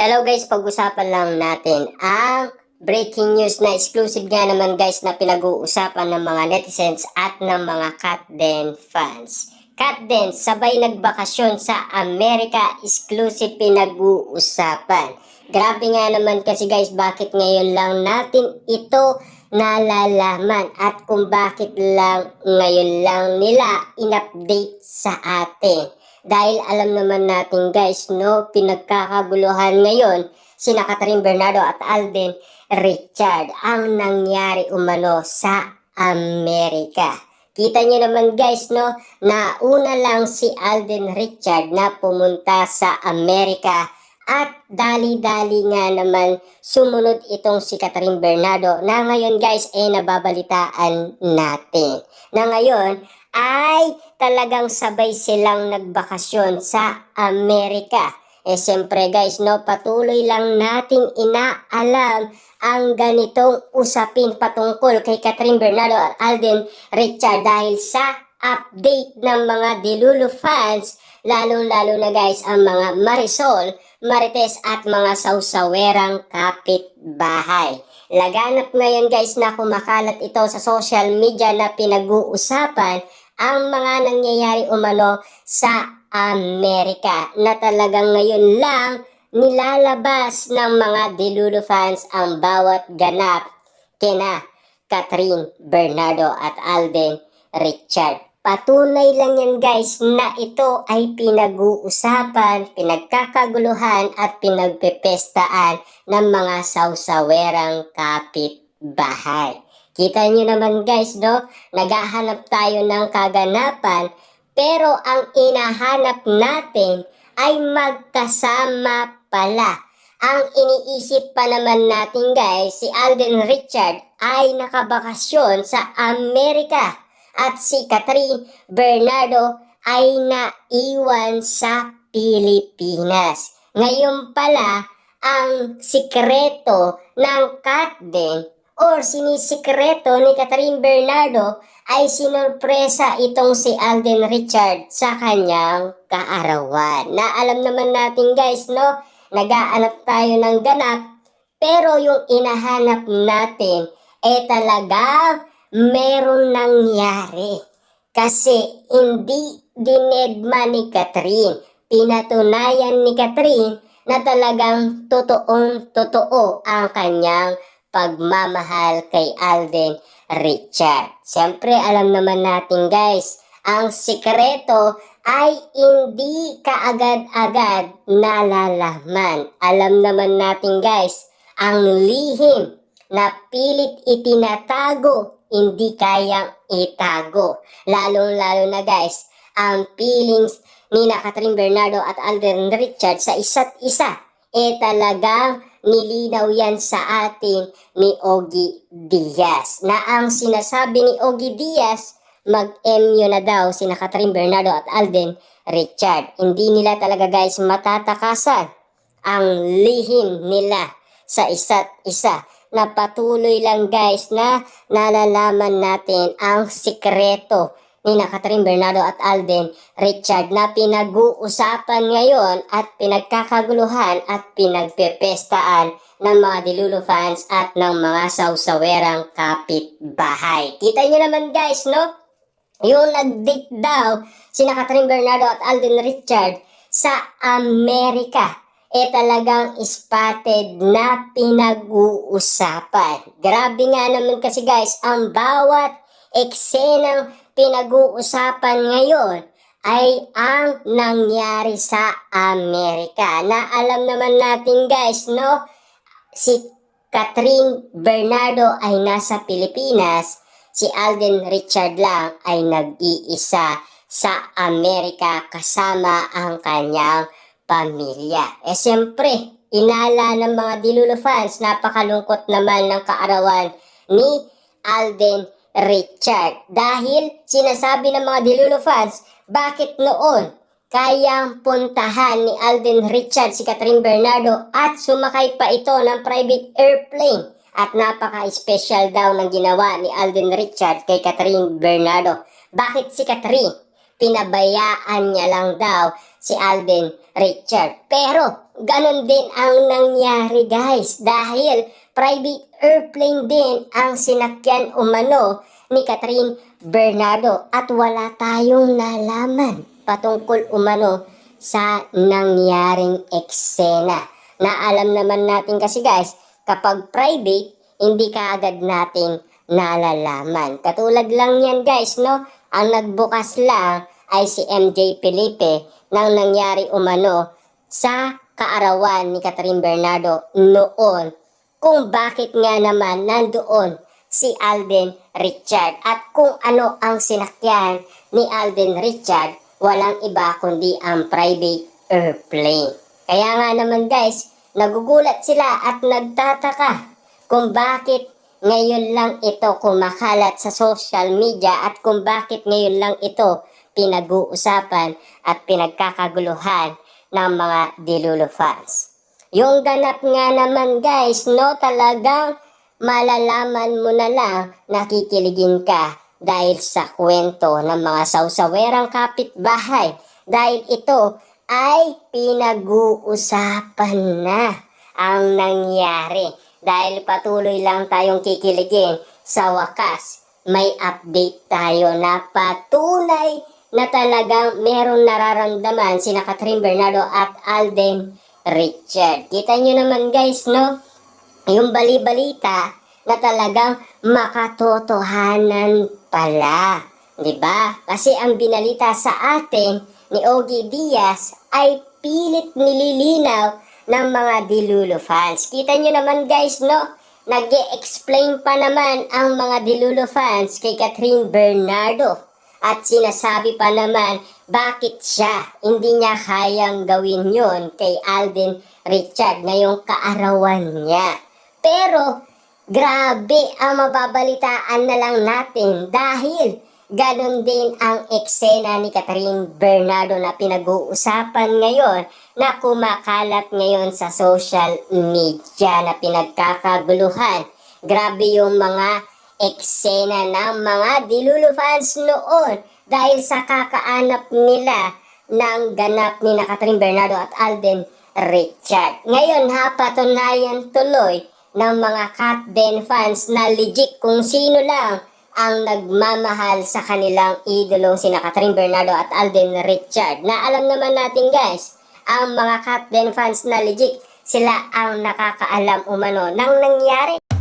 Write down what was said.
Hello guys, pag-usapan lang natin ang breaking news na exclusive nga naman guys na pinag-uusapan ng mga netizens at ng mga Katden fans. Katden, sabay nagbakasyon sa Amerika, exclusive pinag-uusapan. Grabe nga naman kasi guys, bakit ngayon lang natin ito nalalaman at kung bakit lang ngayon lang nila in-update sa atin. Dahil alam naman natin guys, no, pinagkakaguluhan ngayon sina Catherine Bernardo at Alden Richard ang nangyari umano sa Amerika. Kita nyo naman guys, no, nauna lang si Alden Richard na pumunta sa Amerika at dali-dali nga naman sumunod itong si Catherine Bernardo na ngayon guys nababalitaan natin. Na ngayon ay talagang sabay silang nagbakasyon sa Amerika. Siyempre guys, no, patuloy lang nating inaalam ang ganitong usapin patungkol kay Catherine Bernardo at Alden Richard dahil sa update ng mga Delulu fans, lalong-lalo na guys ang mga Marisol, Marites at mga sausawerang kapitbahay. Laganap ngayon guys na kumakalat ito sa social media na pinag-uusapan ang mga nangyayari umano sa Amerika na talagang ngayon lang nilalabas ng mga Delulu fans ang bawat ganap kina Catherine Bernardo at Alden Richard. Patunay lang yan guys na ito ay pinag-uusapan, pinagkakaguluhan at pinagpepestaan ng mga sausawerang kapitbahay. Kita nyo naman guys, no? Naghahanap tayo ng kaganapan, pero ang inahanap natin ay magkasama pala. Ang iniisip pa naman natin guys, si Alden Richard ay nakabakasyon sa Amerika at si Catherine Bernardo ay naiwan sa Pilipinas. Ngayon pala, ang sikreto ng Katden or sinisikreto ni Catherine Bernardo ay sinurpresa itong si Alden Richard sa kanyang kaarawan. Na alam naman natin guys, no, nagaanap tayo ng ganap, pero yung inahanap natin talagang merong nangyari. Kasi hindi dinedma ni Catherine. Pinatunayan ni Catherine na talagang totoong-totoo ang kanyang pagmamahal kay Alden Richard. Siyempre, alam naman natin guys, ang sikreto ay hindi kaagad-agad nalalaman. Alam naman natin guys, ang lihim na pilit itinatago, hindi kayang itago. Lalong-lalo na guys, ang feelings ni Catherine Bernardo at Alden Richard sa isa't isa, talagang nilinaw yan sa atin ni Ogie Diaz. Na ang sinasabi ni Ogie Diaz, mag-MU na daw sina Catherine Bernardo at Alden Richard. Hindi nila talaga guys matatakasan ang lihim nila sa isa't isa. Na patuloy lang guys na nalalaman natin ang sikreto ni Catherine Bernardo at Alden Richard na pinag-uusapan ngayon at pinagkakaguluhan at pinagpepestaan ng mga Delulu fans at ng mga sausawerang kapitbahay. Kita nyo naman guys, no? Yung nag-date daw sina Catherine Bernardo at Alden Richard sa Amerika, talagang spotted na pinag-uusapan. Grabe nga naman kasi guys, ang bawat eksenang pinag-uusapan ngayon ay ang nangyari sa Amerika. Na alam naman natin guys, no, si Catherine Bernardo ay nasa Pilipinas, si Alden Richard lang ay nag-iisa sa Amerika kasama ang kanyang pamilya. Siyempre, inala ng mga Delulu fans, napakalungkot naman ng kaarawan ni Alden Richard. Dahil sinasabi ng mga Delulu fans, bakit noon kayang puntahan ni Alden Richard si Catherine Bernardo at sumakay pa ito ng private airplane? At napaka-special daw ng ginawa ni Alden Richard kay Catherine Bernardo. Bakit si Catherine? Pinabayaan niya lang daw si Alden Richard. Pero ganon din ang nangyari guys dahil private airplane din ang sinakyan umano ni Catherine Bernardo at wala tayong nalaman patungkol umano sa nangyaring eksena. Na alam naman natin kasi guys, kapag private, hindi ka agad nating nalalaman. Katulad lang yan guys, no? Ang nagbukas lang ay si MJ Felipe nang nangyari umano sa kaarawan ni Catherine Bernardo noon kung bakit nga naman nandoon si Alden Richard at kung ano ang sinakyan ni Alden Richard, walang iba kundi ang private airplane. Kaya nga naman guys, nagugulat sila at nagtataka kung bakit ngayon lang ito kumakalat sa social media at kung bakit ngayon lang ito pinag-uusapan at pinagkakaguluhan ng mga Dilulo fans. Yung ganap nga naman guys, no, talagang malalaman mo na lang nakikiligin ka dahil sa kwento ng mga sawsawerang kapitbahay dahil ito ay pinag-uusapan na ang nangyari. Dahil patuloy lang tayong kikiligin, sa wakas may update tayo na patunay na talagang meron nararamdaman sina Catherine Bernardo at Alden Richard. Kita nyo naman guys, no? Yung bali-balita na talagang makatotohanan pala. Diba? Kasi ang binalita sa atin ni Ogie Diaz ay pilit nililinaw ng mga Dilulo fans. Kita nyo naman guys, no? Nag-e-explain pa naman ang mga Dilulo fans kay Catherine Bernardo. At sinasabi pa naman bakit siya hindi niya kayang gawin yon kay Alden Richard ngayong kaarawan niya. Pero grabe ang mababalitaan na lang natin dahil ganon din ang eksena ni Catherine Bernardo na pinag-uusapan ngayon na kumakalat ngayon sa social media na pinagkakaguluhan. Grabe yung mga eksena ng mga Dilulo fans noon dahil sa kakaanap nila ng ganap ni Catherine Bernardo at Alden Richard. Ngayon patunayan tuloy ng mga Katden fans na legit kung sino lang ang nagmamahal sa kanilang idolong sina Catherine Bernardo at Alden Richard. Na alam naman natin guys, ang mga Katden fans na legit, sila ang nakakaalam umano ng nangyari.